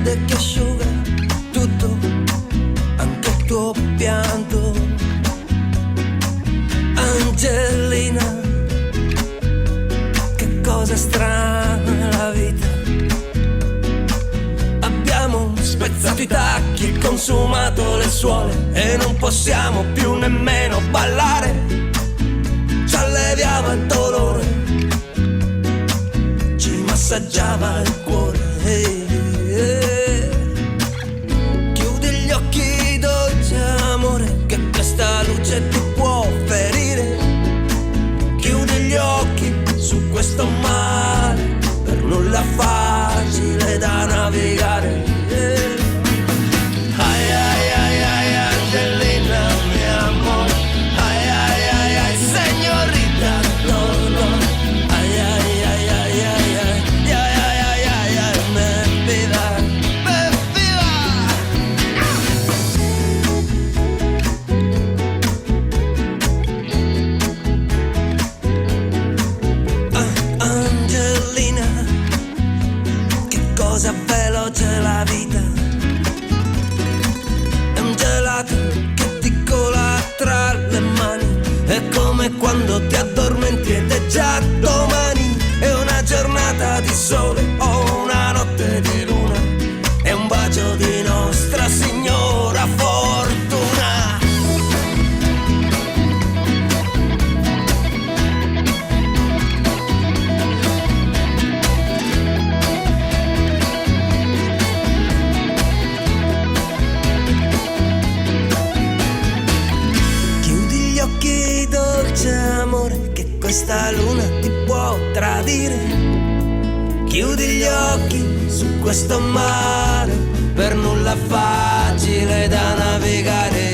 calde che asciuga tutto, anche il tuo pianto. Angelina, che cosa strana la vita. Abbiamo spezzato i tacchi, consumato le suole e non possiamo più nemmeno ballare. Ci alleviava il dolore, ci massaggiava il cuore. Chiudi gli occhi, dolce amore, che questa luce ti può ferire. Chiudi gli occhi su questo mare, per nulla facile da navigare. Ai ai ai ai Angelina, mio amore. Ai ai ai ai signorita, no no. Ai ai ai ai ai ai ai ai ai ai me vida, me vida. Angelina, che cosa veloce la vita. È un gelato che ti cola tra le mani, è come quando ti addormenti ed è già domani. È una giornata di sole o una notte di luna, è un bacio di Nostra Signora Fortuna. Chiudi gli occhi, dolce amore, che questa luna ti può tradire. Chiudi gli occhi su questo mare, per nulla facile da navigare.